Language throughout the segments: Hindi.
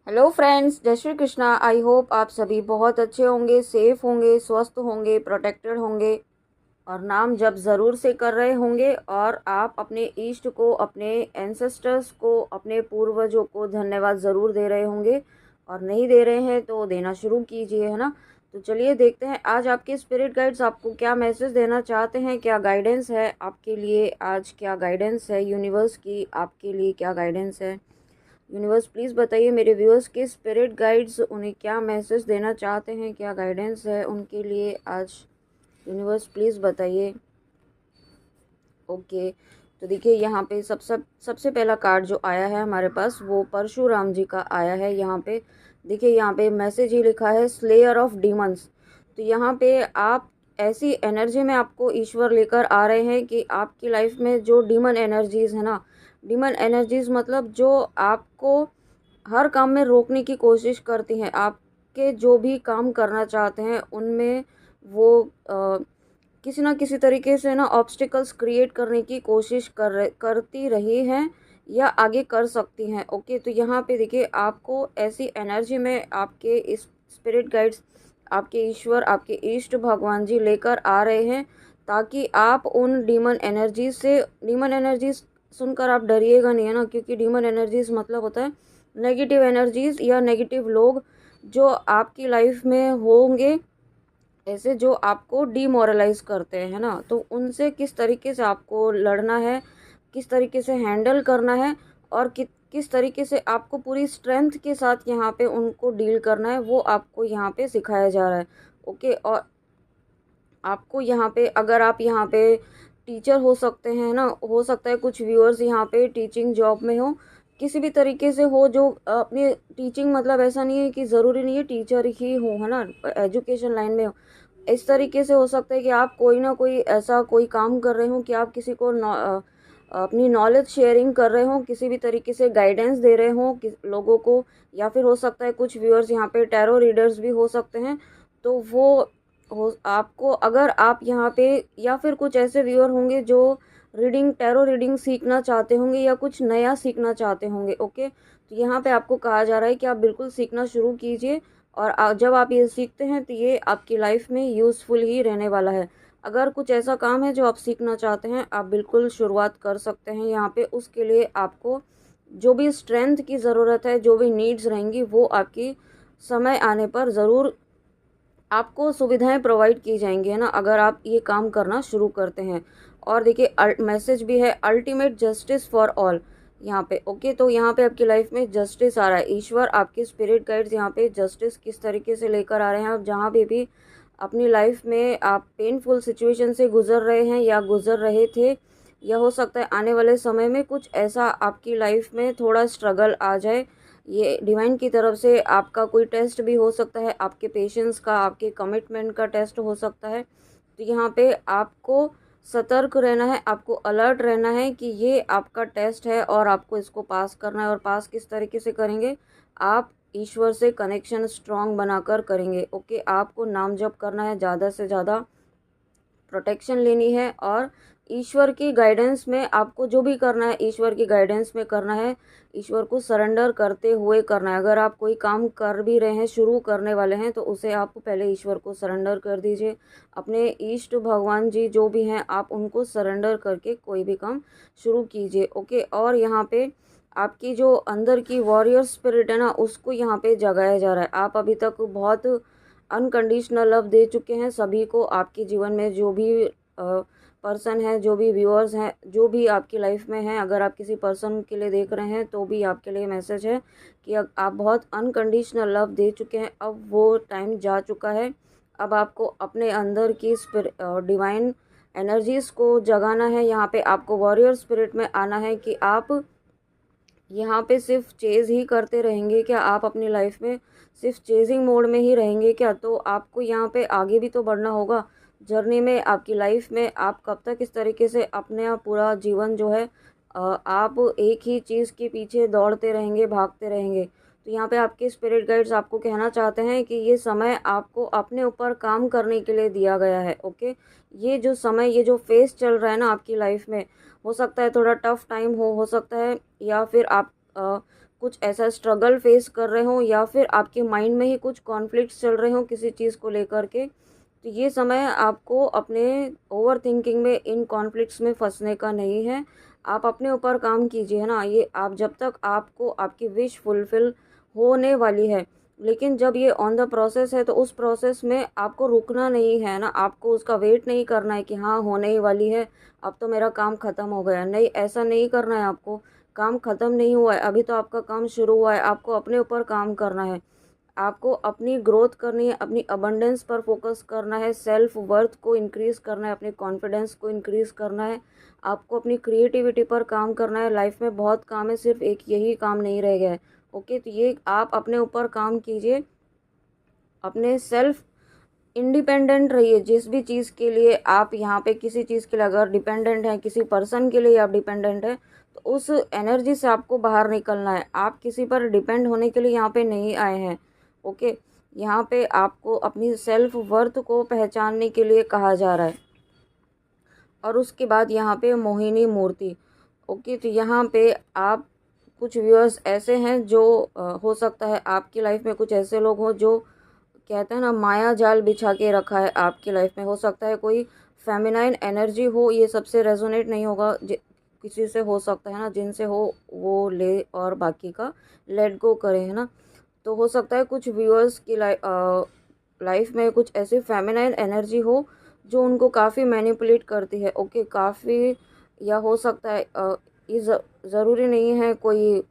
हेलो फ्रेंड्स, जय श्री कृष्णा। आई होप आप सभी बहुत अच्छे होंगे, सेफ होंगे, स्वस्थ होंगे, प्रोटेक्टेड होंगे और नाम जप ज़रूर से कर रहे होंगे। और आप अपने इष्ट को, अपने एंसेस्टर्स को, अपने पूर्वजों को धन्यवाद ज़रूर दे रहे होंगे। और नहीं दे रहे हैं तो देना शुरू कीजिए, है ना। तो चलिए देखते हैं आज आपके स्पिरिट गाइड्स आपको क्या मैसेज देना चाहते हैं, क्या गाइडेंस है आपके लिए आज, क्या गाइडेंस है यूनिवर्स की आपके लिए, क्या गाइडेंस है। यूनिवर्स प्लीज़ बताइए मेरे व्यूअर्स के स्पिरिट गाइड्स उन्हें क्या मैसेज देना चाहते हैं, क्या गाइडेंस है उनके लिए आज। यूनिवर्स प्लीज़ बताइए। ओके, तो देखिए यहाँ पे सबसे पहला कार्ड जो आया है हमारे पास वो परशुराम जी का आया है। यहाँ पे देखिए, यहाँ पे मैसेज ही लिखा है स्लेयर ऑफ डीमंस। तो यहाँ पे आप ऐसी एनर्जी में आपको ईश्वर लेकर आ रहे हैं कि आपकी लाइफ में जो डीमन एनर्जीज है ना, डीमन एनर्जीज मतलब जो आपको हर काम में रोकने की कोशिश करती हैं, आपके जो भी काम करना चाहते हैं उनमें वो किसी ना किसी तरीके से ना ऑब्स्टिकल्स क्रिएट करने की कोशिश करती रही हैं या आगे कर सकती हैं। ओके, तो यहाँ पे देखिए आपको ऐसी एनर्जी में आपके इस स्पिरिट गाइड्स, आपके ईश्वर, आपके इष्ट भगवान जी लेकर आ रहे हैं ताकि आप उन डीमन एनर्जीज सुनकर आप डरिएगा नहीं, है ना। क्योंकि डीमन एनर्जीज मतलब होता है नेगेटिव एनर्जीज या नेगेटिव लोग जो आपकी लाइफ में होंगे, ऐसे जो आपको डीमोरलाइज करते हैं, है ना। तो उनसे किस तरीके से आपको लड़ना है, किस तरीके से हैंडल करना है और किस तरीके से आपको पूरी स्ट्रेंथ के साथ यहाँ पे उनको डील करना है, वो आपको यहाँ पे सिखाया जा रहा है। ओके, और आपको यहाँ पे, अगर आप यहाँ पे टीचर हो सकते हैं ना, हो सकता है कुछ व्यूअर्स यहाँ पे टीचिंग जॉब में हो, किसी भी तरीके से हो, जो अपने टीचिंग मतलब ऐसा नहीं है कि ज़रूरी नहीं है टीचर ही हो, है ना, एजुकेशन लाइन में हो। इस तरीके से हो सकता है कि आप कोई ना कोई ऐसा कोई काम कर रहे हो कि आप किसी को अपनी नॉलेज शेयरिंग कर रहे हो, किसी भी तरीके से गाइडेंस दे रहे हो लोगों को। या फिर हो सकता है कुछ व्यूअर्स यहाँ पे टैरो रीडर्स भी हो सकते हैं। तो वो हो आपको, अगर आप यहाँ पे, या फिर कुछ ऐसे व्यूअर होंगे जो टैरो रीडिंग सीखना चाहते होंगे या कुछ नया सीखना चाहते होंगे। ओके, तो यहाँ पे आपको कहा जा रहा है कि आप बिल्कुल सीखना शुरू कीजिए। और जब आप ये सीखते हैं तो ये आपकी लाइफ में यूज़फुल ही रहने वाला है। अगर कुछ ऐसा काम है जो आप सीखना चाहते हैं, आप बिल्कुल शुरुआत कर सकते हैं यहाँ पे। उसके लिए आपको जो भी स्ट्रेंथ की ज़रूरत है, जो भी नीड्स रहेंगी, वो आपकी समय आने पर ज़रूर आपको सुविधाएं प्रोवाइड की जाएंगी, है ना, अगर आप ये काम करना शुरू करते हैं। और देखिए मैसेज भी है अल्टीमेट जस्टिस फॉर ऑल यहाँ पे। ओके, तो यहाँ पे आपकी लाइफ में जस्टिस आ रहा है। ईश्वर, आपके स्पिरिट गाइड्स यहाँ पे जस्टिस किस तरीके से लेकर आ रहे हैं। आप जहाँ भी अपनी लाइफ में आप पेनफुल सिचुएशन से गुजर रहे हैं या गुजर रहे थे, या हो सकता है आने वाले समय में कुछ ऐसा आपकी लाइफ में थोड़ा स्ट्रगल आ जाए, ये डिवाइन की तरफ से आपका कोई टेस्ट भी हो सकता है, आपके पेशेंस का, आपके कमिटमेंट का टेस्ट हो सकता है। तो यहाँ पे आपको सतर्क रहना है, आपको अलर्ट रहना है कि ये आपका टेस्ट है और आपको इसको पास करना है। और पास किस तरीके से करेंगे, आप ईश्वर से कनेक्शन स्ट्रांग बनाकर करेंगे। ओके, आपको नाम जप करना है, ज़्यादा से ज़्यादा प्रोटेक्शन लेनी है और ईश्वर की गाइडेंस में आपको जो भी करना है, ईश्वर की गाइडेंस में करना है। ईश्वर को सरेंडर करते हुए करना है। अगर आप कोई काम कर भी रहे हैं, शुरू करने वाले हैं, तो उसे आप पहले ईश्वर को सरेंडर कर दीजिए। अपने इष्ट भगवान जी जो भी हैं, आप उनको सरेंडर करके कोई भी काम शुरू कीजिए। ओके, और यहाँ पे आपकी जो अंदर की वॉरियर स्पिरिट है ना, उसको यहाँ पे जगाया जा रहा है। आप अभी तक बहुत अनकंडीशनल लव दे चुके हैं सभी को। आपके जीवन में जो भी पर्सन है, जो भी व्यूअर्स हैं, जो भी आपकी लाइफ में हैं, अगर आप किसी पर्सन के लिए देख रहे हैं तो भी आपके लिए मैसेज है कि आप बहुत अनकंडीशनल लव दे चुके हैं। अब वो टाइम जा चुका है। अब आपको अपने अंदर की डिवाइन एनर्जीज़ को जगाना है। यहाँ पे आपको वॉरियर स्पिरिट में आना है कि आप यहाँ पे सिर्फ चेज़ ही करते रहेंगे क्या, आप अपनी लाइफ में सिर्फ चेजिंग मोड में ही रहेंगे क्या। तो आपको यहाँ पे आगे भी तो बढ़ना होगा जर्नी में, आपकी लाइफ में। आप कब तक इस तरीके से अपने पूरा जीवन जो है आप एक ही चीज़ के पीछे दौड़ते रहेंगे, भागते रहेंगे। तो यहाँ पे आपके स्पिरिट गाइड्स आपको कहना चाहते हैं कि ये समय आपको अपने ऊपर काम करने के लिए दिया गया है। ओके, ये जो समय, ये जो फेज चल रहा है ना आपकी लाइफ में, हो सकता है थोड़ा टफ टाइम हो सकता है, या फिर आप कुछ ऐसा स्ट्रगल फेस कर रहे हो या फिर आपके माइंड में ही कुछ कॉन्फ्लिक्ट्स चल रहे हो किसी चीज़ को लेकर के, तो ये समय आपको अपने ओवर थिंकिंग में, इन कॉन्फ्लिक्ट्स में फंसने का नहीं है। आप अपने ऊपर काम कीजिए, है ना। ये आप जब तक आपको आपकी विश फुलफ़िल होने वाली है, लेकिन जब ये ऑन द प्रोसेस है तो उस प्रोसेस में आपको रुकना नहीं है ना, आपको उसका वेट नहीं करना है कि हाँ होने ही वाली है, अब तो मेरा काम ख़त्म हो गया। नहीं, ऐसा नहीं करना है आपको। काम ख़त्म नहीं हुआ है, अभी तो आपका काम शुरू हुआ है। आपको अपने ऊपर काम करना है, आपको अपनी ग्रोथ करनी है, अपनी अबंडेंस पर फोकस करना है, सेल्फ वर्थ को इंक्रीज़ करना है, अपने कॉन्फिडेंस को इंक्रीज़ करना है, आपको अपनी क्रिएटिविटी पर काम करना है। लाइफ में बहुत काम है, सिर्फ एक यही काम नहीं रह गया है। ओके, तो ये आप अपने ऊपर काम कीजिए, अपने सेल्फ इंडिपेंडेंट रहिए। जिस भी चीज़ के लिए आप यहाँ पे किसी चीज़ के लिए अगर डिपेंडेंट हैं, किसी पर्सन के लिए आप डिपेंडेंट हैं, तो उस एनर्जी से आपको बाहर निकलना है। आप किसी पर डिपेंड होने के लिए यहाँ पे नहीं आए हैं। ओके, यहाँ पे आपको अपनी सेल्फ वर्थ को पहचानने के लिए कहा जा रहा है। और उसके बाद यहाँ पे मोहिनी मूर्ति। ओके, तो यहाँ पे आप कुछ व्यूअर्स ऐसे हैं जो हो सकता है आपकी लाइफ में कुछ ऐसे लोग हों जो कहते हैं ना माया जाल बिछा के रखा है आपकी लाइफ में। हो सकता है कोई फेमिनाइन एनर्जी हो, ये सबसे रेजोनेट नहीं होगा, किसी से हो सकता है ना, जिनसे हो वो ले और बाकी का लेट गो करे, है ना। तो हो सकता है कुछ व्यूअर्स की लाइफ में कुछ ऐसी फेमिनाइन एनर्जी हो जो उनको काफ़ी मैनिपुलेट करती है। ओके, काफ़ी, या हो सकता है ये ज़रूरी नहीं है कोई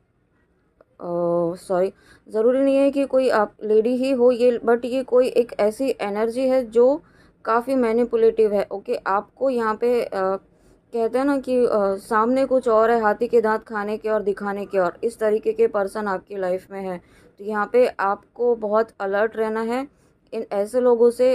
सॉरी, ज़रूरी नहीं है कि कोई आप लेडी ही हो ये, बट ये कोई एक ऐसी एनर्जी है जो काफ़ी मैनिपुलेटिव है। ओके, आपको यहाँ पे कहते हैं ना कि सामने कुछ और है, हाथी के दांत खाने के और दिखाने के और, इस तरीके के पर्सन आपकी लाइफ में है। तो यहाँ पे आपको बहुत अलर्ट रहना है इन ऐसे लोगों से,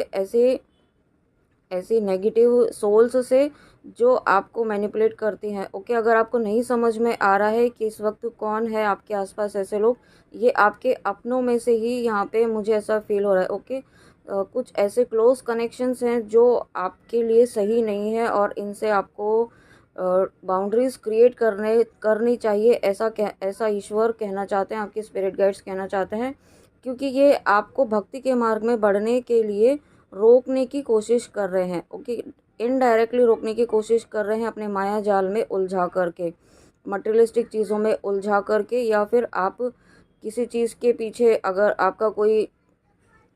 ऐसी नेगेटिव सोल्स से जो आपको मैनिपुलेट करती हैं। ओके, अगर आपको नहीं समझ में आ रहा है कि इस वक्त कौन है आपके आसपास ऐसे लोग, ये आपके अपनों में से ही यहाँ पे मुझे ऐसा फील हो रहा है। ओके, कुछ ऐसे क्लोज कनेक्शंस हैं जो आपके लिए सही नहीं है और इनसे आपको बाउंड्रीज क्रिएट करनी चाहिए, ऐसा ईश्वर कहना चाहते हैं, आपके स्पिरिट गाइड्स कहना चाहते हैं, क्योंकि ये आपको भक्ति के मार्ग में बढ़ने के लिए रोकने की कोशिश कर रहे हैं। ओके, इनडायरेक्टली रोकने की कोशिश कर रहे हैं, अपने माया जाल में उलझा करके, मटेरियलिस्टिक चीज़ों में उलझा करके, या फिर आप किसी चीज़ के पीछे, अगर आपका कोई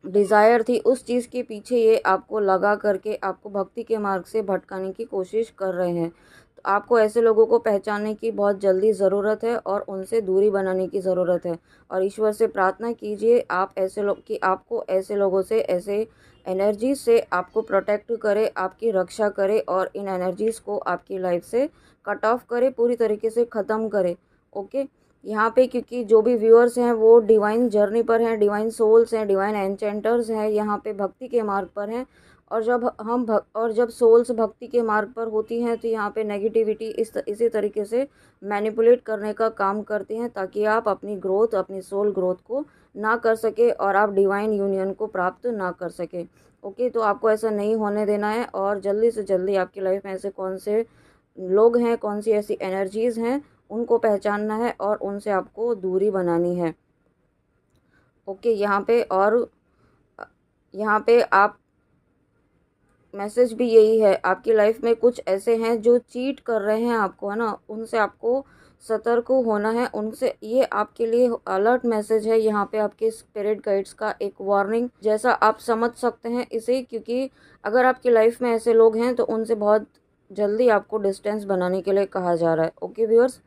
डिज़ायर थी उस चीज़ के पीछे ये आपको लगा करके आपको भक्ति के मार्ग से भटकाने की कोशिश कर रहे हैं। तो आपको ऐसे लोगों को पहचानने की बहुत जल्दी ज़रूरत है और उनसे दूरी बनाने की ज़रूरत है। और ईश्वर से प्रार्थना कीजिए आप ऐसे लोग कि आपको ऐसे लोगों से, ऐसे एनर्जी से आपको प्रोटेक्ट करे, आपकी रक्षा करे और इन एनर्जीज़ को आपकी लाइफ से कट ऑफ करे, पूरी तरीके से ख़त्म करे। ओके, यहाँ पे क्योंकि जो भी व्यूअर्स हैं वो डिवाइन जर्नी पर हैं, डिवाइन सोल्स हैं, डिवाइन एन्चेंटर्स हैं, यहाँ पे भक्ति के मार्ग पर हैं। और जब सोल्स भक्ति के मार्ग पर होती हैं तो यहाँ पे नेगेटिविटी इसी तरीके से मैनिपुलेट करने का काम करती हैं, ताकि आप अपनी ग्रोथ, अपनी सोल ग्रोथ को ना कर सके और आप डिवाइन यूनियन को प्राप्त ना कर सके। ओके, तो आपको ऐसा नहीं होने देना है और जल्दी से जल्दी आपकी लाइफ में ऐसे कौन से लोग हैं, कौन सी ऐसी एनर्जीज़ हैं, उनको पहचानना है और उनसे आपको दूरी बनानी है। ओके, यहाँ पे और यहाँ पे आप मैसेज भी यही है, आपकी लाइफ में कुछ ऐसे हैं जो चीट कर रहे हैं आपको, है ना, उनसे आपको सतर्क होना है उनसे। ये आपके लिए अलर्ट मैसेज है, यहाँ पे आपके स्पिरिट गाइड्स का एक वार्निंग जैसा आप समझ सकते हैं इसे, क्योंकि अगर आपकी लाइफ में ऐसे लोग हैं तो उनसे बहुत जल्दी आपको डिस्टेंस बनाने के लिए कहा जा रहा है। ओके व्यूअर्स,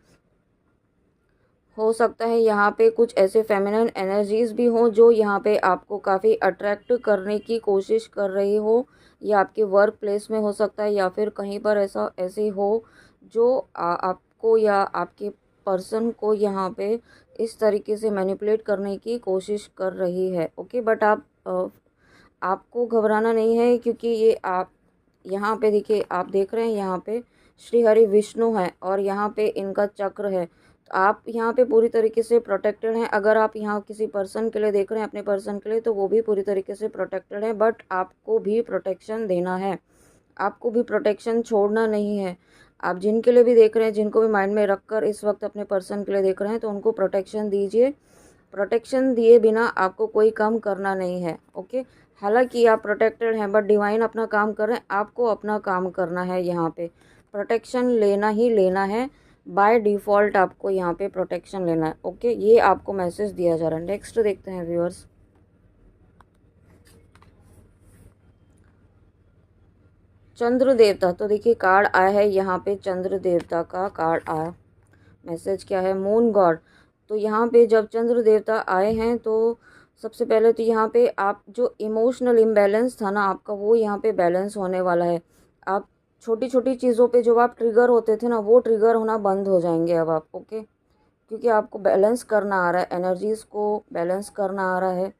हो सकता है यहाँ पे कुछ ऐसे फेमिनिन एनर्जीज़ भी हों जो यहाँ पे आपको काफ़ी अट्रैक्ट करने की कोशिश कर रही हो, या आपके वर्क प्लेस में हो सकता है, या फिर कहीं पर ऐसे हो जो आपको या आपके पर्सन को यहाँ पे इस तरीके से मैनिपुलेट करने की कोशिश कर रही है। ओके, बट आपको घबराना नहीं है, क्योंकि ये आप यहाँ पे देखिए, आप देख रहे हैं यहाँ पे श्री हरि विष्णु है और यहाँ पे इनका चक्र है। तो आप यहाँ पे पूरी तरीके से प्रोटेक्टेड हैं। अगर आप यहाँ किसी पर्सन के लिए देख रहे हैं, अपने पर्सन के लिए, तो वो भी पूरी तरीके से प्रोटेक्टेड है, बट आपको भी प्रोटेक्शन देना है, आपको भी प्रोटेक्शन छोड़ना नहीं है। आप जिनके लिए भी देख रहे हैं, जिनको भी माइंड में रखकर इस वक्त अपने पर्सन के लिए देख रहे हैं, तो उनको प्रोटेक्शन दीजिए। प्रोटेक्शन दिए बिना आपको कोई काम करना नहीं है। ओके, हालांकि आप प्रोटेक्टेड हैं, बट डिवाइन अपना काम कर रहे हैं, आपको अपना काम करना है। यहाँ पे प्रोटेक्शन लेना ही लेना है, बाय डिफ़ॉल्ट आपको यहाँ पे प्रोटेक्शन लेना है। ओके, ये आपको मैसेज दिया जा रहा है। नेक्स्ट देखते हैं व्यूअर्स। चंद्र देवता, तो देखिए कार्ड आया है यहाँ पे, चंद्र देवता का कार्ड आया। मैसेज क्या है? Moon God. तो यहाँ पे जब चंद्र देवता आए हैं तो सबसे पहले तो यहाँ पे आप जो इमोशनल इम्बैलेंस था ना आपका, वो यहाँ पे बैलेंस होने वाला है। आप छोटी छोटी चीज़ों पे जो आप ट्रिगर होते थे ना, वो ट्रिगर होना बंद हो जाएंगे अब आप। ओके, क्योंकि आपको बैलेंस करना आ रहा है, एनर्जीज़ को बैलेंस करना आ रहा है।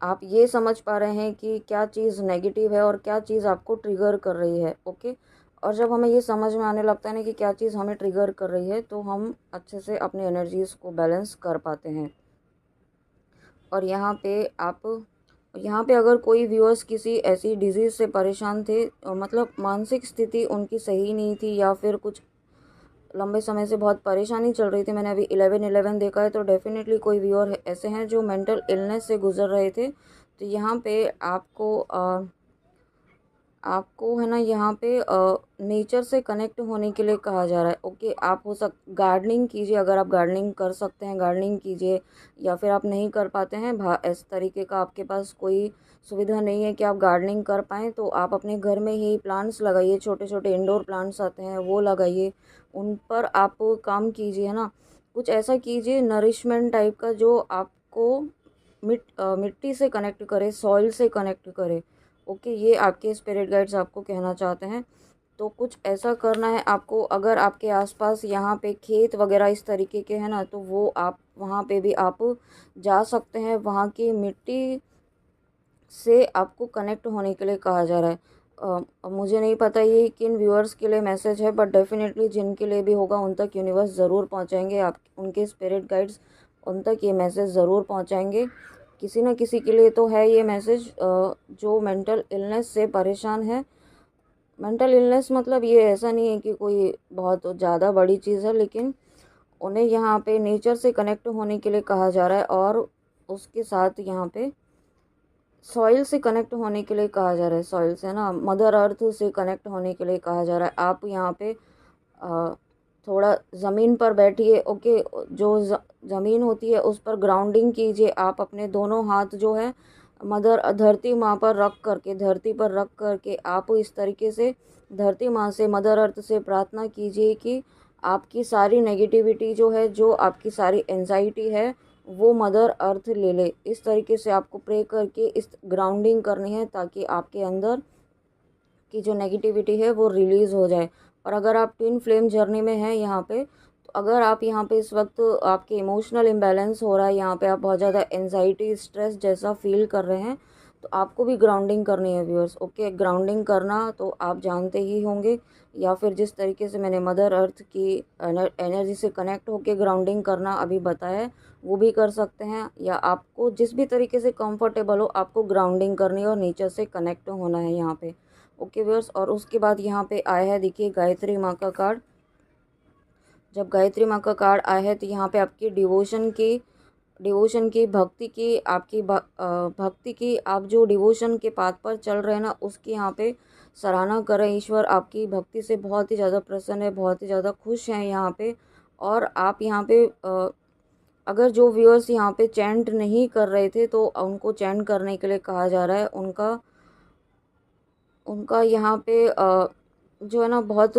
आप ये समझ पा रहे हैं कि क्या चीज़ नेगेटिव है और क्या चीज़ आपको ट्रिगर कर रही है। ओके, और जब हमें ये समझ में आने लगता है ना कि क्या चीज़ हमें ट्रिगर कर रही है, तो हम अच्छे से अपनी एनर्जीज़ को बैलेंस कर पाते हैं। और यहाँ पे अगर कोई व्यूअर्स किसी ऐसी डिजीज़ से परेशान थे, मतलब मानसिक स्थिति उनकी सही नहीं थी, या फिर कुछ लंबे समय से बहुत परेशानी चल रही थी, मैंने अभी 11-11 देखा है, तो डेफिनेटली कोई व्यूअर ऐसे हैं जो मेंटल इलनेस से गुजर रहे थे। तो यहाँ पे आपको है ना, यहाँ पे नेचर से कनेक्ट होने के लिए कहा जा रहा है। ओके, आप गार्डनिंग कीजिए, अगर आप गार्डनिंग कर सकते हैं गार्डनिंग कीजिए, या फिर आप नहीं कर पाते हैं, इस तरीके का आपके पास कोई सुविधा नहीं है कि आप गार्डनिंग कर पाएँ, तो आप अपने घर में ही प्लांट्स लगाइए, छोटे छोटे इंडोर प्लांट्स आते हैं वो लगाइए, उन पर आप काम कीजिए, है ना। कुछ ऐसा कीजिए नरिशमेंट टाइप का, जो आपको मिट्टी से कनेक्ट करे, सॉइल से कनेक्ट करे। ओके, ये आपके स्पिरिट गाइड्स आपको कहना चाहते हैं। तो कुछ ऐसा करना है आपको। अगर आपके आसपास यहाँ पे खेत वगैरह इस तरीके के हैं ना, तो वो आप वहाँ पे भी आप जा सकते हैं। वहाँ की मिट्टी से आपको कनेक्ट होने के लिए कहा जा रहा है। मुझे नहीं पता ये किन व्यूअर्स के लिए मैसेज है, बट डेफिनेटली जिनके लिए भी होगा उन तक यूनिवर्स ज़रूर पहुँचाएंगे, आप उनके स्पिरिट गाइड्स उन तक ये मैसेज ज़रूर पहुँचाएंगे। किसी न किसी के लिए तो है ये मैसेज, जो मेंटल इलनेस से परेशान है। मेंटल इलनेस मतलब ये ऐसा नहीं है कि कोई बहुत ज़्यादा बड़ी चीज़ है, लेकिन उन्हें यहाँ पे नेचर से कनेक्ट होने के लिए कहा जा रहा है, और उसके साथ यहाँ पे सॉइल से कनेक्ट होने के लिए कहा जा रहा है। सॉइल से ना, मदर अर्थ से कनेक्ट होने के लिए कहा जा रहा है। आप यहाँ पे थोड़ा ज़मीन पर बैठिए। ओके, जो ज़मीन होती है उस पर ग्राउंडिंग कीजिए। आप अपने दोनों हाथ जो है धरती माँ पर रख करके, धरती पर रख करके आप इस तरीके से धरती माँ से, मदर अर्थ से प्रार्थना कीजिए कि आपकी सारी नेगेटिविटी जो है, जो आपकी सारी एंजाइटी है, वो मदर अर्थ ले ले। इस तरीके से आपको प्रे करके इस ग्राउंडिंग करनी है, ताकि आपके अंदर की जो नेगेटिविटी है वो रिलीज़ हो जाए। और अगर आप ट्विन फ्लेम जर्नी में हैं यहाँ पे, तो अगर आप यहाँ पे इस वक्त आपके इमोशनल इम्बैलेंस हो रहा है, यहाँ पे आप बहुत ज़्यादा एंजाइटी स्ट्रेस जैसा फील कर रहे हैं, तो आपको भी ग्राउंडिंग करनी है व्यूअर्स। ओके, ग्राउंडिंग करना तो आप जानते ही होंगे, या फिर जिस तरीके से मैंने मदर अर्थ की एनर्जी से कनेक्ट होकर ग्राउंडिंग करना अभी बताया है, वो भी कर सकते हैं। या आपको जिस भी तरीके से कंफर्टेबल हो, आपको ग्राउंडिंग करनी है और नेचर से कनेक्ट होना है यहाँ पे। ओके व्यूअर्स, और उसके बाद यहाँ पे आया है, देखिए गायत्री माँ का कार्ड। जब गायत्री माँ का कार्ड आया है, तो यहाँ पे आपकी डिवोशन की भक्ति की, आपकी भक्ति की, आप जो डिवोशन के पाथ पर चल रहे हैं ना, उसकी यहाँ पे सराहना करें। ईश्वर आपकी भक्ति से बहुत ही ज़्यादा प्रसन्न है, बहुत ही ज़्यादा खुश हैं यहाँ पे। और आप यहाँ पे अगर जो व्यूअर्स यहाँ पे चैंट नहीं कर रहे थे, तो उनको चैंट करने के लिए कहा जा रहा है। उनका यहाँ पे जो है ना, बहुत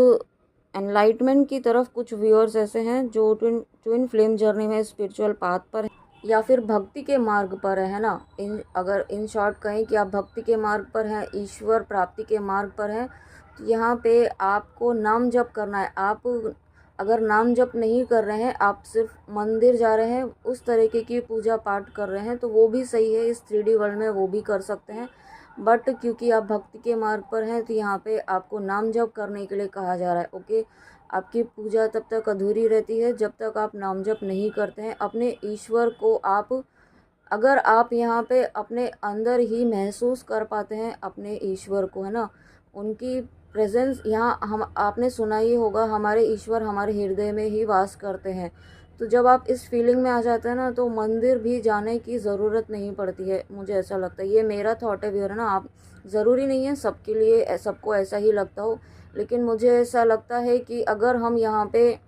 एनलाइटमेंट की तरफ कुछ व्यूअर्स ऐसे हैं जो ट्विन फ्लेम जर्नी में, स्पिरिचुअल पाथ पर, या फिर भक्ति के मार्ग पर है ना। अगर इन शॉर्ट कहें कि आप भक्ति के मार्ग पर हैं, ईश्वर प्राप्ति के मार्ग पर हैं, तो यहाँ पे आपको नाम जप करना है। आप अगर नाम जप नहीं कर रहे हैं, आप सिर्फ मंदिर जा रहे हैं, उस तरीके की पूजा पाठ कर रहे हैं, तो वो भी सही है। इस 3D वर्ल्ड में वो भी कर सकते हैं, बट क्योंकि आप भक्ति के मार्ग पर हैं, तो यहाँ पे आपको नाम जप करने के लिए कहा जा रहा है। ओके, आपकी पूजा तब तक अधूरी रहती है जब तक आप नाम जप नहीं करते हैं। अपने ईश्वर को अगर आप यहाँ पे अपने अंदर ही महसूस कर पाते हैं अपने ईश्वर को, है ना, उनकी प्रेजेंस यहाँ हम आपने सुना ही होगा, हमारे ईश्वर हमारे हृदय में ही वास करते हैं। तो जब आप इस फीलिंग में आ जाते हैं ना, तो मंदिर भी जाने की ज़रूरत नहीं पड़ती है, मुझे ऐसा लगता है। ये मेरा थॉट है व्यूअर ना, आप ज़रूरी नहीं है सबके लिए सबको ऐसा ही लगता हो, लेकिन मुझे ऐसा लगता है कि अगर हम यहाँ पे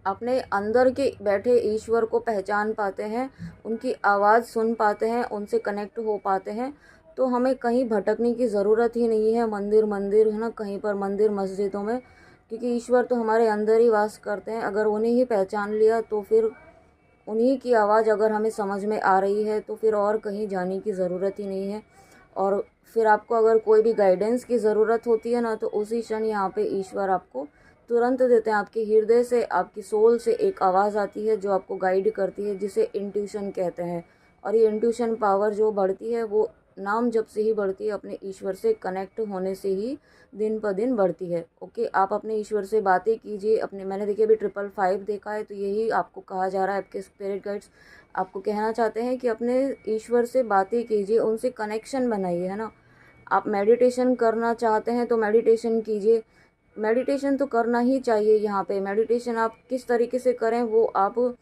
अपने अंदर के बैठे ईश्वर को पहचान पाते हैं, उनकी आवाज़ सुन पाते हैं, उनसे कनेक्ट हो पाते हैं, तो हमें कहीं भटकने की ज़रूरत ही नहीं है। मंदिर मंदिर है ना, कहीं पर मंदिर मस्जिदों में, क्योंकि ईश्वर तो हमारे अंदर ही वास करते हैं। अगर उन्हें ही पहचान लिया तो फिर उन्हीं की आवाज़ अगर हमें समझ में आ रही है तो फिर और कहीं जाने की ज़रूरत ही नहीं है। और फिर आपको अगर कोई भी गाइडेंस की ज़रूरत होती है ना, तो उसी क्षण यहाँ पे ईश्वर आपको तुरंत देते हैं। आपके हृदय से, आपकी सोल से एक आवाज़ आती है जो आपको गाइड करती है, जिसे इंट्यूशन कहते हैं। और ये इंट्यूशन पावर जो बढ़ती है वो नाम जप से ही बढ़ती है, अपने ईश्वर से कनेक्ट होने से ही दिन पर दिन बढ़ती है। ओके, आप अपने ईश्वर से बातें कीजिए। अपने मैंने देखिए अभी 555 देखा है, तो यही आपको कहा जा रहा है। आपके स्पिरिट गाइड्स आपको कहना चाहते हैं कि अपने ईश्वर से बातें कीजिए, उनसे कनेक्शन बनाइए, है ना। आप मेडिटेशन करना चाहते हैं तो मेडिटेशन कीजिए। मेडिटेशन तो करना ही चाहिए। यहाँ पे मेडिटेशन आप किस तरीके से करें, वो आप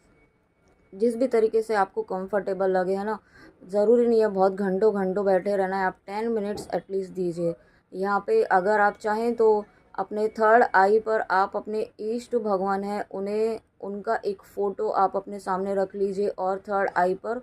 जिस भी तरीके से आपको कंफर्टेबल लगे, है ना। ज़रूरी नहीं है बहुत घंटों घंटों बैठे रहना है, आप 10 मिनट्स एटलीस्ट दीजिए। यहाँ पे अगर आप चाहें तो अपने थर्ड आई पर आप अपने इष्ट भगवान हैं उन्हें, उनका एक फ़ोटो आप अपने सामने रख लीजिए, और थर्ड आई पर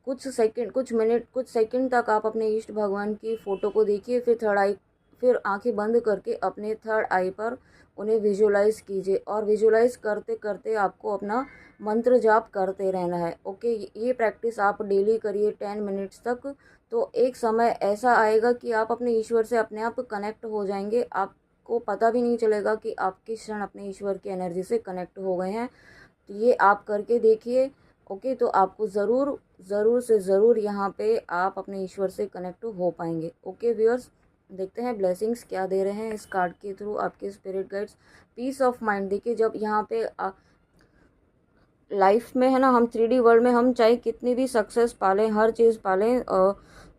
कुछ सेकंड, कुछ मिनट, कुछ सेकंड तक आप अपने इष्ट भगवान की फ़ोटो को देखिए। फिर थर्ड आई, फिर आंखें बंद करके अपने थर्ड आई पर उन्हें विजुलाइज कीजिए, और विजुलाइज करते करते आपको अपना मंत्र जाप करते रहना है। ओके, ये प्रैक्टिस आप डेली करिए 10 मिनट्स तक। तो एक समय ऐसा आएगा कि आप अपने ईश्वर से अपने आप कनेक्ट हो जाएंगे, आपको पता भी नहीं चलेगा कि आप किस क्षण अपने ईश्वर की एनर्जी से कनेक्ट हो गए हैं। तो ये आप करके देखिए। ओके, तो आपको ज़रूर ज़रूर से ज़रूर यहाँ पे आप अपने ईश्वर से कनेक्ट हो पाएंगे। ओके व्यूअर्स, देखते हैं ब्लेसिंग्स क्या दे रहे हैं इस कार्ड के थ्रू आपके spirit guides. Peace of mind, देखिए जब यहाँ पे लाइफ में, है ना, हम 3D वर्ल्ड में हम चाहे कितनी भी सक्सेस पालें, हर चीज़ पालें,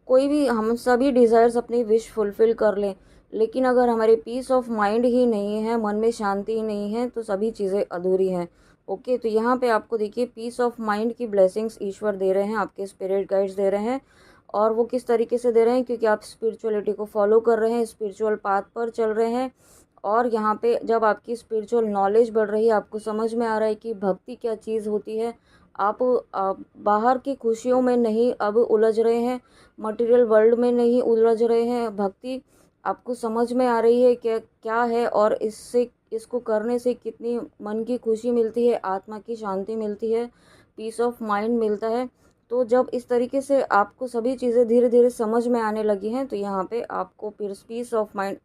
कोई भी, हम सभी डिज़ायर्स अपनी विश फुलफ़िल कर लें, लेकिन अगर हमारे पीस ऑफ माइंड ही नहीं है, मन में शांति ही नहीं है, तो सभी चीज़ें अधूरी हैं। ओके, तो यहाँ पे आपको देखिए पीस ऑफ माइंड की ब्लेसिंग्स ईश्वर दे रहे हैं, आपके स्पिरिट गाइड्स दे रहे हैं। और वो किस तरीके से दे रहे हैं, क्योंकि आप स्पिरिचुअलिटी को फॉलो कर रहे हैं, स्पिरिचुअल पाथ पर चल रहे हैं। और यहाँ पे जब आपकी स्पिरिचुअल नॉलेज बढ़ रही है, आपको समझ में आ रहा है कि भक्ति क्या चीज़ होती है। आप बाहर की खुशियों में नहीं अब उलझ रहे हैं, मटेरियल वर्ल्ड में नहीं उलझ रहे हैं। भक्ति आपको समझ में आ रही है कि क्या है, और इससे, इसको करने से कितनी मन की खुशी मिलती है, आत्मा की शांति मिलती है, पीस ऑफ माइंड मिलता है। तो जब इस तरीके से आपको सभी चीज़ें धीरे धीरे समझ में आने लगी हैं, तो यहाँ पे आपको पीस ऑफ माइंड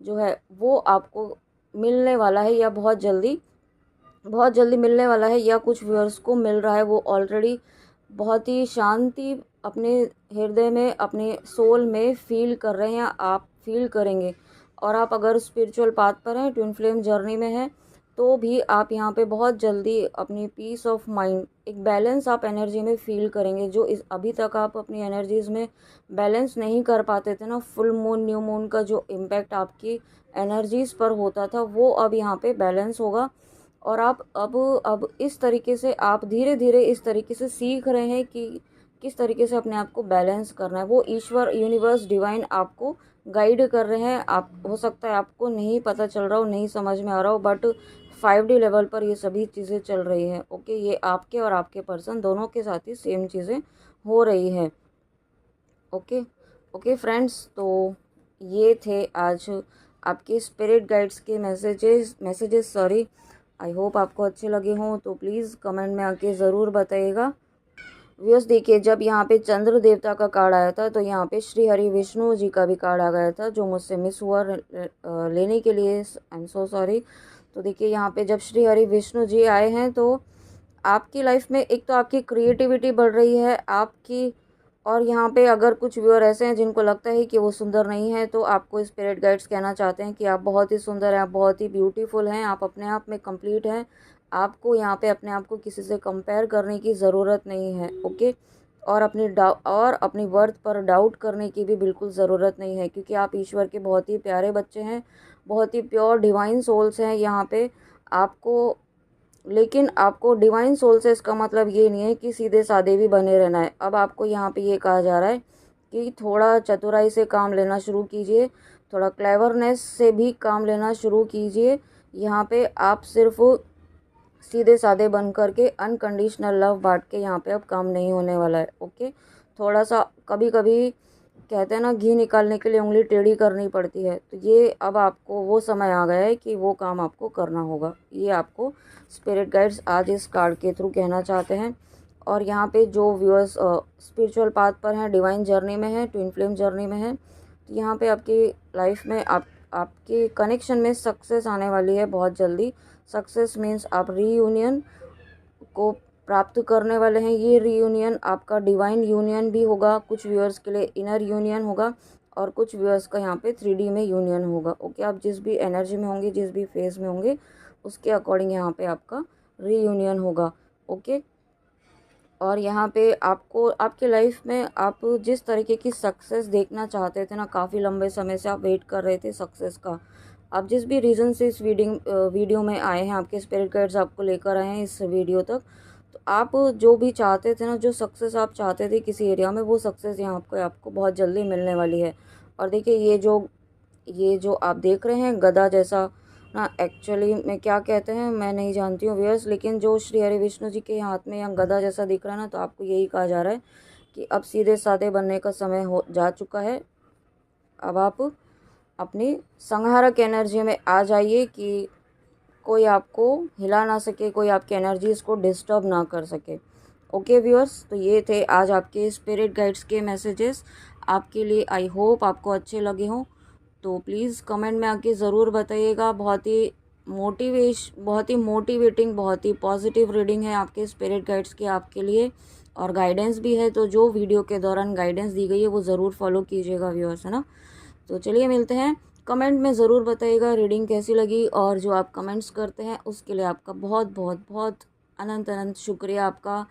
जो है वो आपको मिलने वाला है, या बहुत जल्दी मिलने वाला है, या कुछ व्यूअर्स को मिल रहा है। वो ऑलरेडी बहुत ही शांति अपने हृदय में, अपने सोल में फील कर रहे हैं, आप फील करेंगे। और आप अगर स्पिरिचुअल पाथ पर हैं, ट्विन फ्लेम जर्नी में हैं, तो भी आप यहाँ पे बहुत जल्दी अपनी पीस ऑफ माइंड, एक बैलेंस आप एनर्जी में फील करेंगे। जो इस अभी तक आप अपनी एनर्जीज़ में बैलेंस नहीं कर पाते थे ना, फुल मून, न्यू मून का जो इम्पैक्ट आपकी एनर्जीज़ पर होता था, वो अब यहाँ पे बैलेंस होगा। और आप अब इस तरीके से, आप धीरे धीरे इस तरीके से सीख रहे हैं कि किस तरीके से अपने आप को बैलेंस करना है। वो ईश्वर, यूनिवर्स, डिवाइन आपको गाइड कर रहे हैं। आप, हो सकता है आपको नहीं पता चल रहा हो, नहीं समझ में आ रहा हो, बट 5D लेवल पर ये सभी चीज़ें चल रही हैं। ओके, ये आपके और आपके पर्सन दोनों के साथ ही सेम चीज़ें हो रही है। ओके ओके फ्रेंड्स, तो ये थे आज आपके स्पिरिट गाइड्स के मैसेजेस सॉरी। आई होप आपको अच्छे लगे हों, तो प्लीज़ कमेंट में आके ज़रूर बताइएगा। व्यूअर्स देखिए, जब यहाँ पे चंद्र देवता का कार्ड आया था, तो यहाँ पे श्री हरि विष्णु जी का भी कार्ड आ गया था, जो मुझसे मिस हुआ लेने के लिए। I am so sorry. तो देखिए यहाँ पे जब श्री हरि विष्णु जी आए हैं, तो आपकी लाइफ में एक तो आपकी क्रिएटिविटी बढ़ रही है आपकी। और यहाँ पे अगर कुछ व्यूअर ऐसे हैं जिनको लगता है कि वो सुंदर नहीं है, तो आपको स्पिरिट गाइड्स कहना चाहते हैं कि आप बहुत ही सुंदर हैं, आप बहुत ही ब्यूटीफुल हैं, आप अपने आप में कंप्लीट हैं। आपको यहाँ पे अपने आप को किसी से कंपेयर करने की ज़रूरत नहीं है। ओके, और अपनी वर्थ पर डाउट करने की भी बिल्कुल ज़रूरत नहीं है, क्योंकि आप ईश्वर के बहुत ही प्यारे बच्चे हैं, बहुत ही प्योर डिवाइन सोल्स हैं यहाँ पे आपको। लेकिन आपको डिवाइन सोल से इसका मतलब ये नहीं है कि सीधे साधे भी बने रहना है। अब आपको यहाँ पे ये कहा जा रहा है कि थोड़ा चतुराई से काम लेना शुरू कीजिए, थोड़ा क्लेवरनेस से भी काम लेना शुरू कीजिए। यहाँ पे आप सिर्फ सीधे साधे बन करके अनकंडीशनल लव बांट के यहाँ पे अब काम नहीं होने वाला है। ओके, थोड़ा सा कभी कभी कहते हैं ना, घी निकालने के लिए उंगली टेढ़ी करनी पड़ती है, तो ये अब आपको वो समय आ गया है कि वो काम आपको करना होगा। ये आपको स्पिरिट गाइड्स आज इस कार्ड के थ्रू कहना चाहते हैं। और यहाँ पे जो व्यूअर्स स्पिरिचुअल पाथ पर हैं, डिवाइन जर्नी में हैं, ट्विन फ्लेम जर्नी में हैं, तो यहाँ पे आपकी लाइफ में आपके कनेक्शन में सक्सेस आने वाली है बहुत जल्दी। सक्सेस मीन्स आप रीयूनियन को प्राप्त करने वाले हैं। ये रीयूनियन आपका डिवाइन यूनियन भी होगा, कुछ व्यूअर्स के लिए इनर यूनियन होगा और कुछ व्यूअर्स का यहाँ पे 3D में यूनियन होगा। ओके, आप जिस भी एनर्जी में होंगे, जिस भी फेज में होंगे, उसके अकॉर्डिंग यहाँ पे आपका रीयूनियन होगा। ओके, और यहाँ पे आपको आपके लाइफ में आप जिस तरीके की सक्सेस देखना चाहते थे ना, काफ़ी लंबे समय से आप वेट कर रहे थे सक्सेस का, आप जिस भी रीज़न से इस वीडियो में आए हैं, आपके स्पिरिट गाइड्स आपको लेकर आए हैं इस वीडियो तक, तो आप जो भी चाहते थे ना, जो सक्सेस आप चाहते थे किसी एरिया में, वो सक्सेस यहाँ आपको बहुत जल्दी मिलने वाली है। और देखिए ये जो आप देख रहे हैं गदा जैसा ना, एक्चुअली में क्या कहते हैं मैं नहीं जानती हूँ व्यूअर्स, लेकिन जो श्री हरि विष्णु जी के हाथ में यहाँ गदा जैसा दिख रहा है ना, तो आपको यही कहा जा रहा है कि अब सीधे साधे बनने का समय हो जा चुका है। अब आप अपनी संहारक एनर्जी में आ जाइए कि कोई आपको हिला ना सके, कोई आपकी एनर्जीज़ को डिस्टर्ब ना कर सके। ओके व्यूअर्स, तो ये थे आज आपके स्पिरिट गाइड्स के मैसेजेस आपके लिए। आई होप आपको अच्छे लगे हों, तो प्लीज़ कमेंट में आके ज़रूर बताइएगा। बहुत ही मोटिवेटिंग, बहुत ही पॉजिटिव रीडिंग है आपके स्पिरिट गाइड्स के आपके लिए, और गाइडेंस भी है। तो जो वीडियो के दौरान गाइडेंस दी गई है वो ज़रूर फॉलो कीजिएगा व्यूअर्स, है ना। तो चलिए मिलते हैं, कमेंट में ज़रूर बताइएगा रीडिंग कैसी लगी, और जो आप कमेंट्स करते हैं उसके लिए आपका बहुत बहुत बहुत अनंत अनंत शुक्रिया आपका।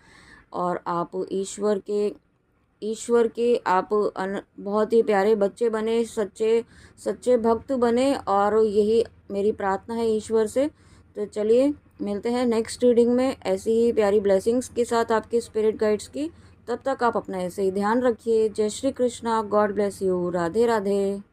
और आप ईश्वर के आप बहुत ही प्यारे बच्चे बने, सच्चे भक्त बने, और यही मेरी प्रार्थना है ईश्वर से। तो चलिए मिलते हैं नेक्स्ट रीडिंग में ऐसी ही प्यारी ब्लेसिंग्स के साथ आपके स्पिरिट गाइड्स की। तब तक आप अपना ऐसे ही ध्यान रखिए। जय Shri Krishna, God bless you, Radhe Radhe.